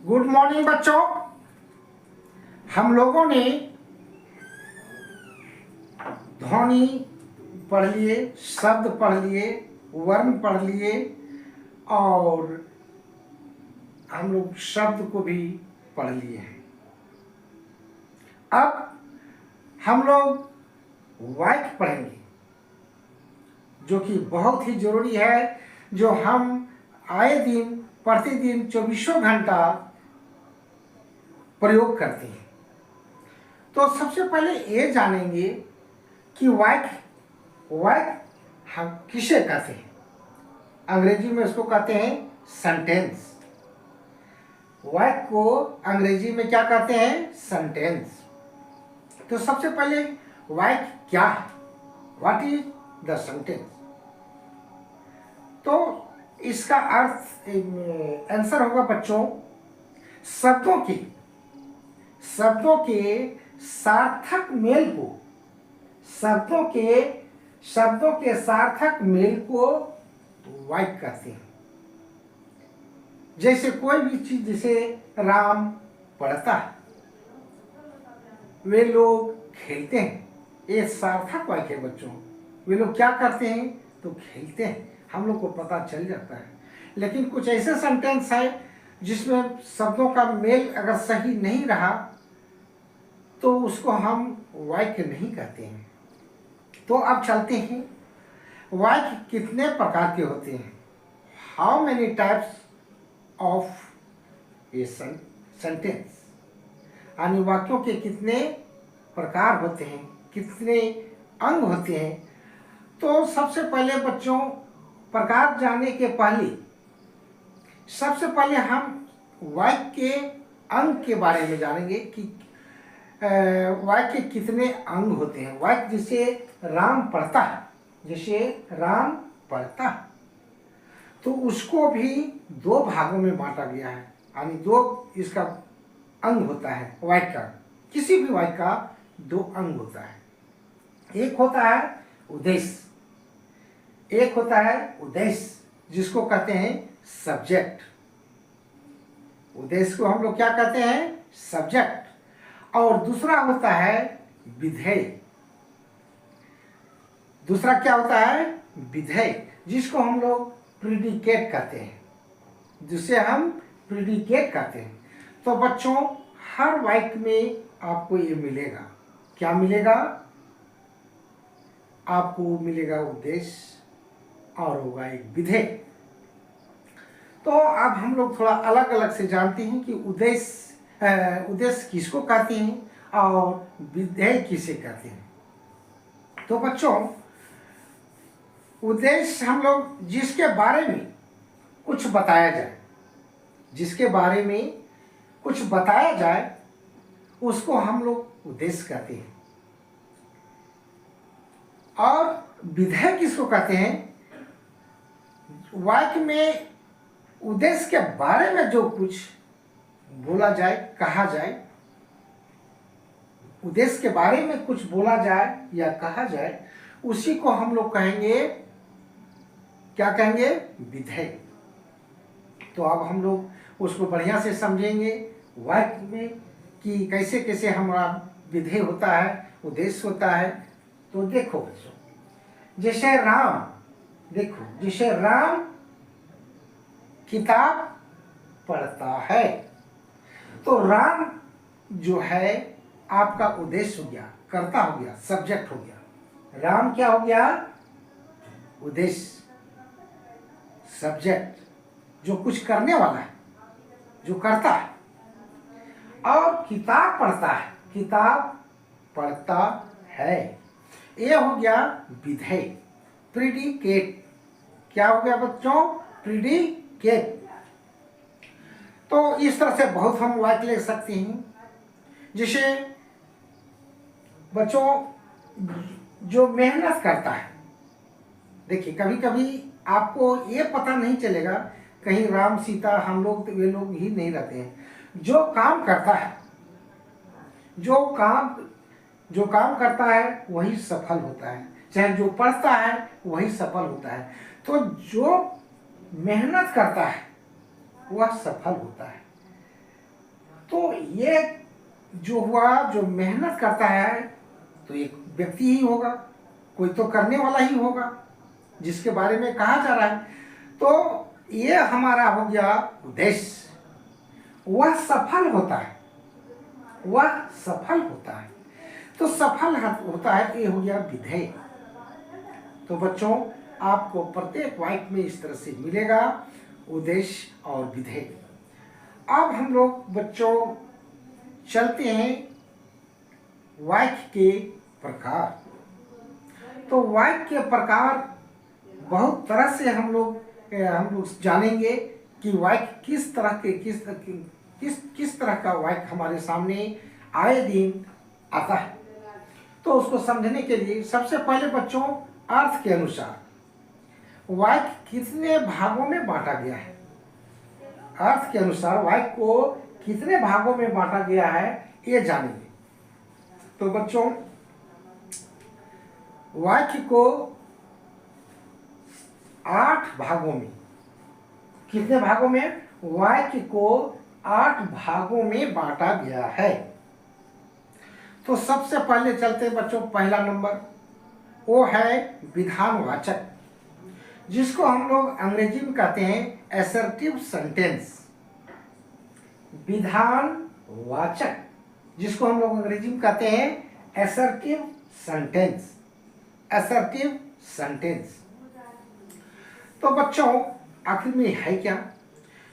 Good morning बच्चों। हम लोगों ने ध्वनि पढ़ लिए, शब्द पढ़ लिए, वर्ण पढ़ लिए और हम लोग शब्द को भी पढ़ लिए हैं। अब हम लोग वाक्य पढ़ेंगे जो कि बहुत ही जरूरी है, जो हम आए दिन प्रतिदिन 24 घंटा प्रयोग करते हैं। तो सबसे पहले ये जानेंगे कि वाक्य हम किसे कहते हैं। अंग्रेजी में इसको कहते हैं सेंटेंस। वाक्य को अंग्रेजी में क्या कहते हैं? सेंटेंस। तो सबसे पहले वाक्य क्या है? What is the sentence? तो इसका अर्थ आंसर होगा बच्चों, शब्दों के सार्थक मेल को, शब्दों के सार्थक मेल को वाक्य कहते हैं। जैसे कोई भी चीज, जैसे राम पढ़ता है, वे लोग खेलते हैं, ये सार्थक वाक्य है बच्चों। वे लोग क्या करते हैं? तो खेलते हैं, हम लोग को पता चल जाता है। लेकिन कुछ ऐसे सेंटेंस है जिसमें शब्दों का मेल अगर सही नहीं रहा तो उसको हम वाक्य नहीं कहते हैं। तो अब चलते हैं, वाक्य कितने प्रकार के होते हैं? How many types of a sentence, यानी वाक्यों के कितने प्रकार होते हैं, कितने अंग होते हैं। तो सबसे पहले बच्चों, प्रकार जानने के पहले सबसे पहले हम वाक्य के अंग के बारे में जानेंगे कि वाक्य के कितने अंग होते हैं। वाक्य जैसे राम पढ़ता है, तो उसको भी दो भागों में बांटा गया है, यानी दो इसका अंग होता है वाक्य का। किसी भी वाक्य का दो अंग होता है। एक होता है उद्देश्य, जिसको कहते हैं सब्जेक्ट। उद्देश्य को हम लोग क्या कहते हैं? सब्जेक्ट। और दूसरा होता है विधेय। दूसरा क्या होता है? विधेय, जिसको हम लोग प्रीडिकेट कहते हैं, तो बच्चों, हर वाक्य में आपको ये मिलेगा। क्या मिलेगा? आपको मिलेगा उद्देश्य और होगा एक विधेय। तो अब हम लोग थोड़ा अलग अलग से जानते हैं कि उद्देश्य किसको कहते हैं और विधेय किसे कहते हैं। तो बच्चों, उद्देश्य हम लोग जिसके बारे में कुछ बताया जाए, उसको हम लोग उद्देश्य कहते हैं। और विधेय किसको कहते हैं? वाक्य में उद्देश्य के बारे में जो कुछ बोला जाए, कहा जाए, उद्देश्य के बारे में कुछ बोला जाए या कहा जाए, उसी को हम लोग कहेंगे, क्या कहेंगे? विधेय। तो अब हम लोग उसको बढ़िया से समझेंगे वाक्य में कि कैसे कैसे हमारा विधेय होता है, उद्देश्य होता है। तो देखो बच्चों, जैसे राम किताब पढ़ता है, तो राम जो है आपका उद्देश्य हो गया, कर्ता हो गया, सब्जेक्ट हो गया। राम क्या हो गया? उद्देश्य, सब्जेक्ट, जो कुछ करने वाला है, जो करता है। और किताब पढ़ता है, ये हो गया विधेय, प्रीडिकेट। क्या हो गया बच्चों? प्रीडिकेट। तो इस तरह से बहुत हम वाक्य ले सकते हैं। जैसे बच्चों, जो मेहनत करता है, देखिए कभी कभी आपको ये पता नहीं चलेगा, कहीं राम सीता हम लोग वे लोग ही नहीं रहते हैं। जो काम करता है वही सफल होता है, चाहे जो पढ़ता है वही सफल होता है। तो जो मेहनत करता है वह सफल होता है। तो ये जो हुआ, जो मेहनत करता है तो एक व्यक्ति ही होगा, कोई तो करने वाला ही होगा जिसके बारे में कहा जा रहा है। तो ये हमारा हो गया उद्देश्य, वह सफल होता है, वह सफल होता है। तो सफल होता है, ये हो गया विधेय। तो बच्चों, आपको प्रत्येक वाक्य में इस तरह से मिलेगा उद्देश्य और विधेय। अब हम लोग बच्चों चलते हैं वाक्य के प्रकार। तो वाक्य के प्रकार बहुत तरह से हम लोग जानेंगे कि वाक्य किस तरह के किस तरह का वाक्य हमारे सामने आए दिन आता है। तो उसको समझने के लिए सबसे पहले बच्चों अर्थ के अनुसार वाक्य कितने भागों में बांटा गया है, अर्थ के अनुसार वाक्य को कितने भागों में बांटा गया है ये जानेंगे। तो बच्चों वाक्य को 8 भागों में, कितने भागों में? वाक्य को 8 भागों में बांटा गया है। तो सबसे पहले चलते बच्चों, पहला नंबर वो है विधानवाचक, जिसको हम लोग अंग्रेजी में कहते हैं असर्टिव सेंटेंस। विधानवाचक, जिसको हम लोग अंग्रेजी में कहते हैं असर्टिव सेंटेंस, असर्टिव सेंटेंस। तो बच्चों आखिर में है क्या?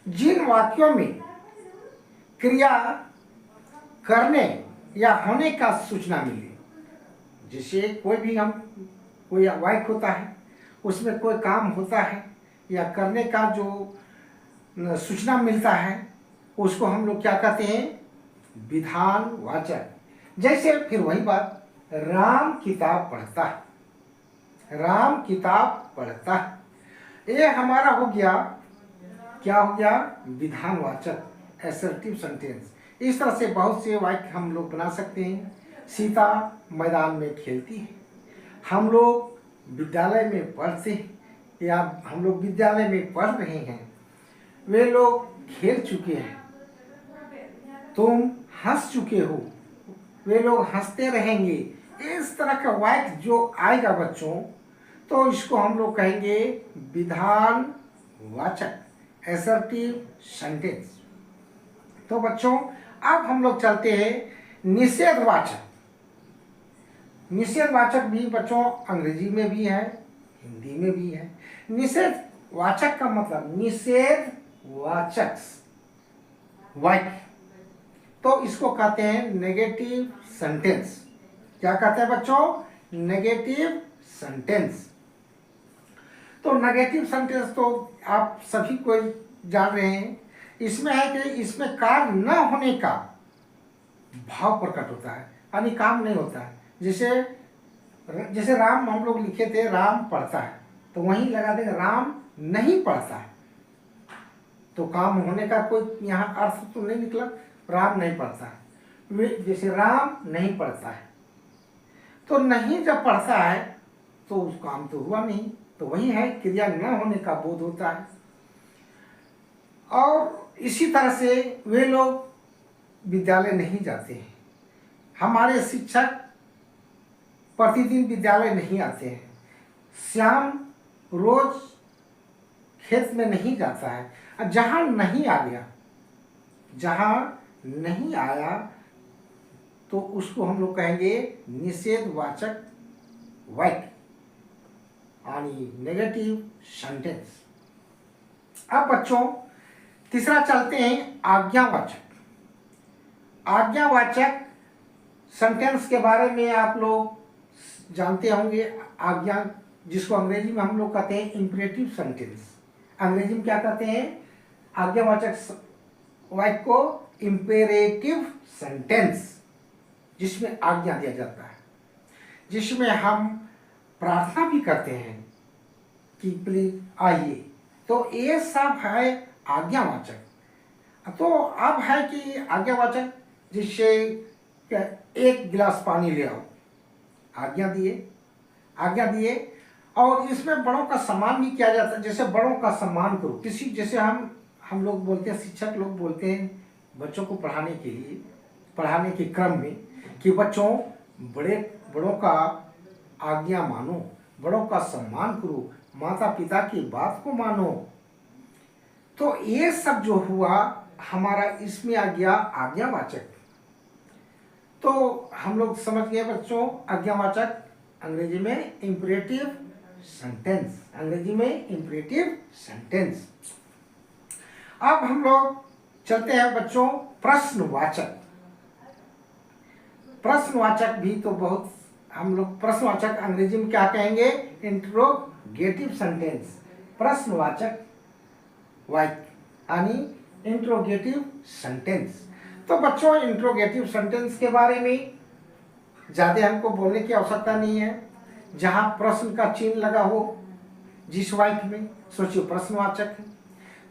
जिन वाक्यों में क्रिया करने या होने का सूचना मिले, जैसे कोई वाक्य होता है, उसमें कोई काम होता है या करने का जो सूचना मिलता है, उसको हम लोग क्या कहते हैं? विधानवाचक। जैसे फिर वही बात, राम किताब पढ़ता है, राम किताब पढ़ता है, ये हमारा हो गया, क्या हो गया? विधानवाचक, असर्टिव सेंटेंस। इस तरह से बहुत से वाक्य हम लोग बना सकते हैं। सीता मैदान में खेलती है, हम लोग विद्यालय में पढ़ते हैं या हम लोग विद्यालय में पढ़ रहे हैं, वे लोग खेल चुके हैं, तुम हंस चुके हो, वे लोग हंसते रहेंगे। इस तरह का वाक्य जो आएगा बच्चों, तो इसको हम लोग कहेंगे विधानवाचक, असर्टिव सेंटेंस। तो बच्चों अब हम लोग चलते हैं निषेधवाचक। निषेधवाचक भी बच्चों अंग्रेजी में भी है, हिंदी में भी है। निषेधवाचक का मतलब निषेधवाचक वाक्य, तो इसको कहते हैं नेगेटिव सेंटेंस। क्या कहते हैं बच्चों? Negative sentence. तो नेगेटिव सेंटेंस तो आप सभी को जान रहे हैं। इसमें है कि इसमें कार्य न होने का भाव प्रकट होता है, यानी काम नहीं होता है। जैसे राम हम लोग लिखे थे, राम पढ़ता है, तो वहीं लगा देंगे राम नहीं पढ़ता है, तो काम होने का कोई यहाँ अर्थ तो नहीं निकला, राम नहीं पढ़ता है। जैसे राम नहीं पढ़ता है, तो नहीं जब पढ़ता है तो उस काम तो हुआ नहीं, तो वही है क्रिया न होने का बोध होता है। और इसी तरह से वे लोग विद्यालय नहीं जाते हैं, हमारे शिक्षक प्रतिदिन विद्यालय नहीं आते हैं, श्याम रोज खेत में नहीं जाता है। जहाँ नहीं आ गया, जहाँ नहीं आया, तो उसको हम लोग कहेंगे निषेधवाचक वाक्य, यानी नेगेटिव सेंटेंस। अब बच्चों तीसरा चलते हैं आज्ञावाचक। आज्ञावाचक सेंटेंस के बारे में आप लोग जानते होंगे। आज्ञा, जिसको अंग्रेजी में हम लोग कहते हैं इंपरेटिव सेंटेंस। अंग्रेजी में क्या कहते हैं? आज्ञावाचक वाक्य को इंपेरेटिव सेंटेंस, जिसमें आज्ञा दिया जाता है, जिसमें हम प्रार्थना भी करते हैं कि प्लीज आइए, तो ये सब है आज्ञावाचक। तो अब है कि आज्ञावाचक, जिससे एक गिलास पानी ले आओ, आज्ञा दिए। और इसमें बड़ों का सम्मान भी किया जाता है। जैसे बड़ों का सम्मान करो, किसी जैसे हम लोग बोलते हैं, शिक्षक लोग बोलते हैं बच्चों को पढ़ाने के लिए, पढ़ाने के क्रम में कि बच्चों बड़ों का आज्ञा मानो, बड़ों का सम्मान करो, माता पिता की बात को मानो। तो ये सब जो हुआ हमारा, इसमें आ गया आज्ञावाचक। तो हम लोग समझ गए बच्चों, आज्ञावाचक अंग्रेजी में इंपरेटिव सेंटेंस, अंग्रेजी में इंपरेटिव सेंटेंस। अब हम लोग चलते हैं बच्चों प्रश्नवाचक। प्रश्नवाचक भी तो बहुत, हम लोग प्रश्नवाचक अंग्रेजी में क्या कहेंगे, इंट्रोगेटिव सेंटेंस, प्रश्नवाचक वाक्य यानी इंट्रोगेटिव सेंटेंस। तो बच्चों इंट्रोगेटिव सेंटेंस के बारे में ज़्यादा हमको बोलने की आवश्यकता नहीं है। जहाँ प्रश्न का चिन्ह लगा हो जिस वाक्य में, सोचिए प्रश्नवाचक है,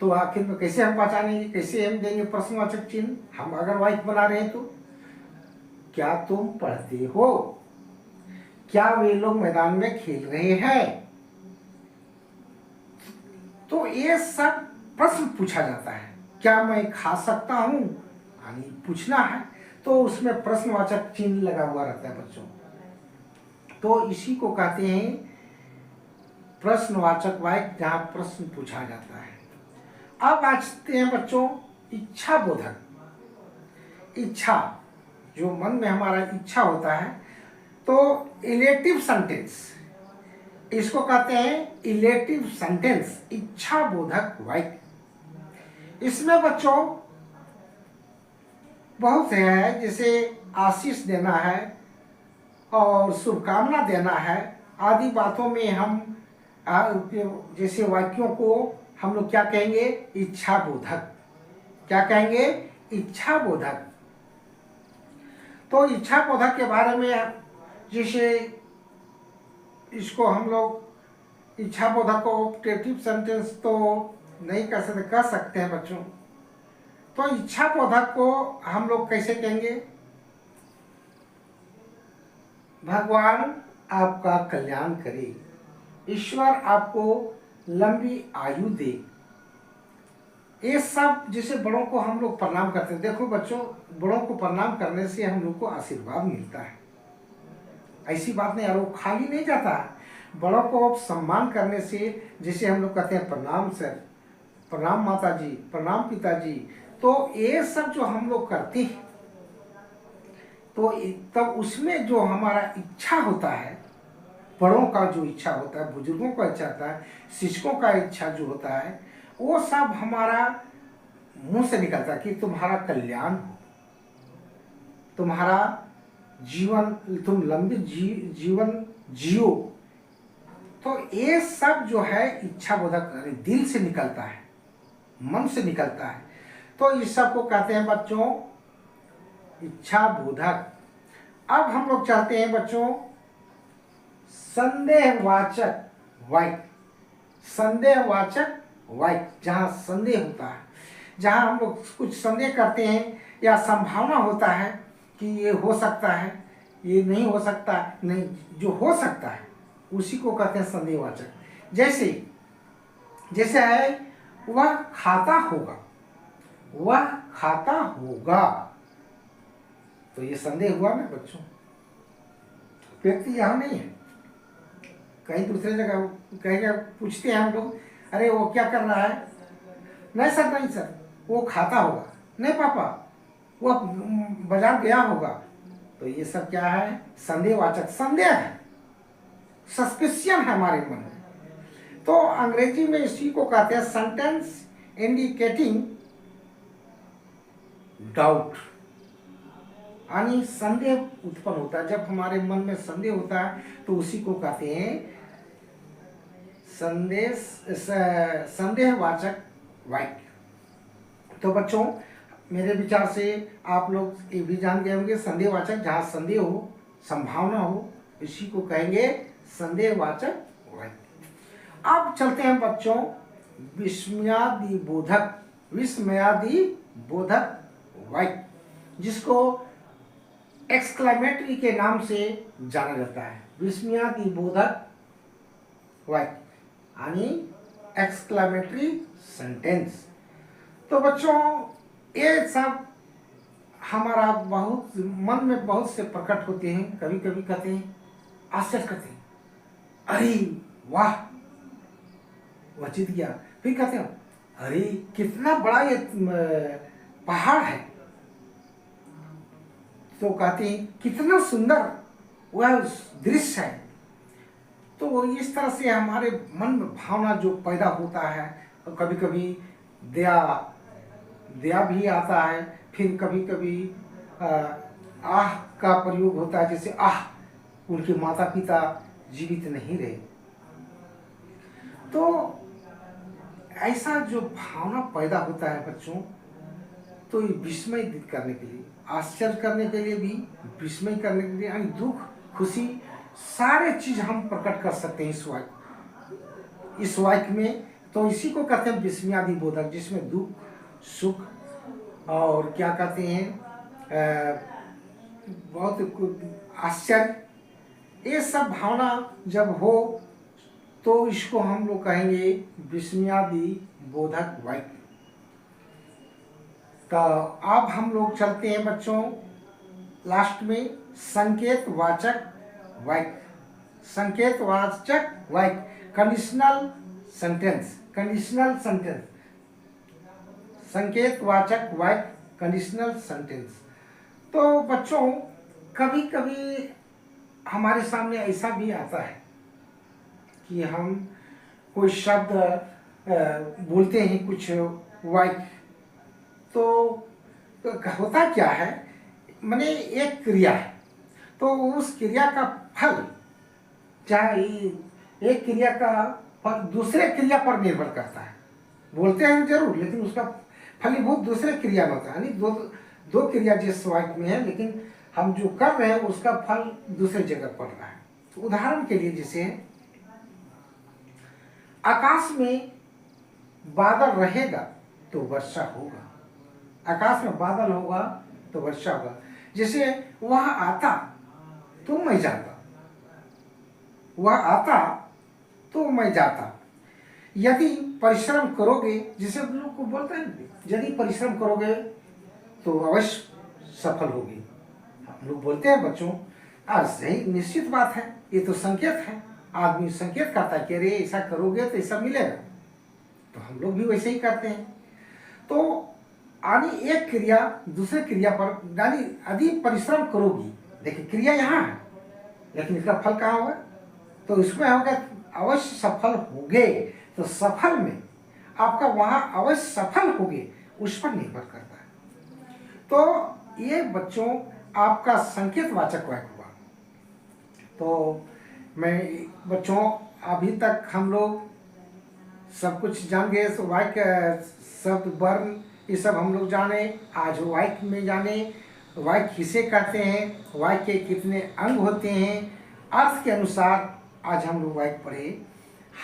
तो आखिर में कैसे हम पहचानेंगे, कैसे हम देंगे प्रश्नवाचक चिन्ह। हम अगर वाक्य बना रहे हैं तो क्या तुम पढ़ते हो, क्या वे लोग मैदान में खेल रहे हैं, तो ये सब प्रश्न पूछा जाता है। क्या मैं खा सकता हूं, यानी पूछना है, तो उसमें प्रश्नवाचक चिन्ह लगा हुआ रहता है बच्चों। तो इसी को कहते हैं प्रश्नवाचक वाक्य, जहां प्रश्न पूछा जाता है। अब आते हैं बच्चों इच्छा बोधक। इच्छा, जो मन में हमारा इच्छा होता है, तो इलेटिव सेंटेंस, इसको कहते हैं इलेटिव सेंटेंस, इच्छा बोधक वाक्य। इसमें बच्चों बहुत से है, जैसे आशीष देना है और शुभकामना देना है आदि बातों में हम जैसे वाक्यों को हम लोग क्या कहेंगे, इच्छा बोधक। क्या कहेंगे, इच्छा बोधक। तो इच्छा बोधक के बारे में जैसे इसको हम लोग इच्छा बोधक को ऑप्टेटिव सेंटेंस तो नहीं कह सकते हैं बच्चों। तो इच्छा बोधक को हम लोग कैसे कहेंगे, भगवान आपका कल्याण करे, ईश्वर आपको लंबी आयु दे। ये सब जैसे बड़ों को हम लोग प्रणाम करते हैं। देखो बच्चों, बड़ों को प्रणाम करने से हम लोग को आशीर्वाद मिलता है। ऐसी बात नहीं, यार वो खाली नहीं जाता। बड़ों को सम्मान करने से, जैसे हम लोग कहते हैं प्रणाम सर, प्रणाम माता जी, प्रणाम पिताजी, तो ये सब जो हम लोग करते हैं, तो तब उसमें जो हमारा इच्छा होता है, बड़ों का जो इच्छा होता है, बुजुर्गों का इच्छा होता है, शिक्षकों का इच्छा जो होता है, वो सब हमारा मुंह से निकलता है कि तुम्हारा कल्याण हो, तुम्हारा जीवन, तुम लंबी जीवन जियो। तो ये सब जो है इच्छा बोधक दिल से निकलता है, मन से निकलता है। तो इस सब को कहते हैं बच्चों इच्छा बोधक। अब हम लोग चाहते हैं बच्चों संदेहवाचक वाक्य। संदेहवाचक वाक्य, जहाँ संदेह होता है, जहाँ हम लोग कुछ संदेह करते हैं या संभावना होता है कि ये हो सकता है, ये नहीं हो सकता, नहीं, जो हो सकता है उसी को कहते हैं संदेहवाचक। जैसे है वह खाता होगा, वह खाता होगा, तो ये संदेह हुआ ना बच्चों। व्यक्ति यहाँ नहीं है, कहीं दूसरे जगह कहीं पूछते हैं हम लोग, अरे वो क्या कर रहा है, नहीं सर, नहीं सर, वो खाता होगा, नहीं पापा वो बाजार गया होगा। तो ये सब क्या है, संदेहवाचक, संदेह है, सस्पिशन है हमारे मन में। तो अंग्रेजी में इसी को कहते हैं सेंटेंस इंडिकेटिंग डाउट, यानी संदेह उत्पन्न होता है। जब हमारे मन में संदेह होता है तो उसी को कहते हैं संदेहवाचक वाक्य। तो बच्चों मेरे विचार से आप लोग ये भी जान गए होंगे, संदेहवाचक, जहाँ संदेह हो, संभावना हो, इसी को कहेंगे संदेहवाचक वाक्य। अब चलते हैं बच्चों विस्मयादि बोधक वाक्य, जिसको एक्सक्लेमेटरी के नाम से जाना जाता है। विस्मयादि बोधक वाक्य यानी एक्सक्लेमेटरी सेंटेंस। तो बच्चों ये सब हमारा बहुत मन में बहुत से प्रकट होते हैं। कभी कभी कहते हैं, आश्चर्य करते हैं, अरे वाह वह जीत गया। फिर कहते हैं, अरे कितना बड़ा ये पहाड़ है। तो कहते हैं कितना सुंदर वह दृश्य है। तो इस तरह से हमारे मन में भावना जो पैदा होता है, तो कभी कभी दया दया भी आता है। फिर कभी कभी आह का प्रयोग होता है, जैसे आह उनके माता पिता जीवित नहीं रहे। तो ऐसा जो भावना पैदा होता है बच्चों, तो ये विस्मय करने के लिए, आश्चर्य करने के लिए भी, विस्मय करने के लिए, यानी दुख खुशी सारे चीज हम प्रकट कर सकते हैं इस वाक्य में। तो इसी को कहते हैं विस्मयादि बोधक, जिसमें दुख सुख और क्या कहते हैं बहुत आश्चर्य, ये सब भावना जब हो तो इसको हम लोग कहेंगे विस्मयादि बोधक वाक्य। तो अब हम लोग चलते हैं बच्चों लास्ट में संकेत वाचक वाक्य। संकेत वाचक वाक्य, कंडीशनल सेंटेंस, कंडीशनल सेंटेंस, संकेत वाचक वाक्य, कंडीशनल सेंटेंस। तो बच्चों कभी कभी हमारे सामने ऐसा भी आता है कि हम कोई शब्द बोलते हैं, कुछ वाक्य, तो होता क्या है, माने एक क्रिया है, तो उस क्रिया का फल, चाहे एक क्रिया का फल दूसरे क्रिया पर निर्भर करता है। बोलते हैं जरूर, लेकिन उसका फलीभूत दूसरे क्रिया में होता है। यानी दो क्रिया जिस वाक्य में है, लेकिन हम जो कर रहे हैं उसका फल दूसरे जगह पड़ रहा है। तो उदाहरण के लिए जैसे आकाश में बादल रहेगा तो वर्षा होगा, आकाश में बादल होगा तो वर्षा होगा। जैसे वह आता तो मैं जाता, वह आता तो मैं जाता। यदि परिश्रम करोगे, जैसे लोग को बोलते हैं, यदि परिश्रम करोगे तो अवश्य सफल होगी। हम लोग बोलते हैं बच्चों, आज सही निश्चित बात है, ये तो संकेत है। आदमी संकेत करता है कि अरे ऐसा करोगे तो ऐसा मिलेगा, तो हम लोग भी वैसे ही करते हैं। तो यानी एक क्रिया दूसरे क्रिया पर, यानी यदि परिश्रम करोगी, देखिए क्रिया यहाँ है लेकिन इसका फल कहाँ होगा, तो इसमें होगा अवश्य सफल होगे। तो सफल में आपका वहाँ अवश्य सफल होगे उस पर निर्भर करता है। तो ये बच्चों आपका संकेत वाचक वाक्य हुआ। तो मैं बच्चों अभी तक हम लोग सब कुछ जान गए, तो वाक्य शब्द वर्ण ये सब हम लोग जाने। आज वाक्य में जाने वाक्य किसे कहते हैं, वाक्य के कितने अंग होते हैं, अर्थ के अनुसार आज हम लोग वाक्य पढ़े।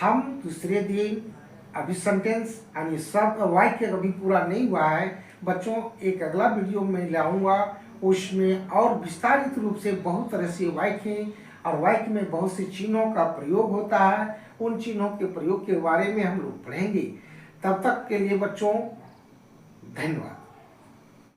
हम दूसरे दिन अभी सेंटेंस यानी शब्द वाक्य अभी पूरा नहीं हुआ है बच्चों, एक अगला वीडियो में लाऊंगा, उसमें और विस्तारित रूप से बहुत तरह से वाक्य हैं और वाक्य में बहुत से चिन्हों का प्रयोग होता है। उन चिन्हों के प्रयोग के बारे में हम लोग पढ़ेंगे। तब तक के लिए बच्चों धन्यवाद।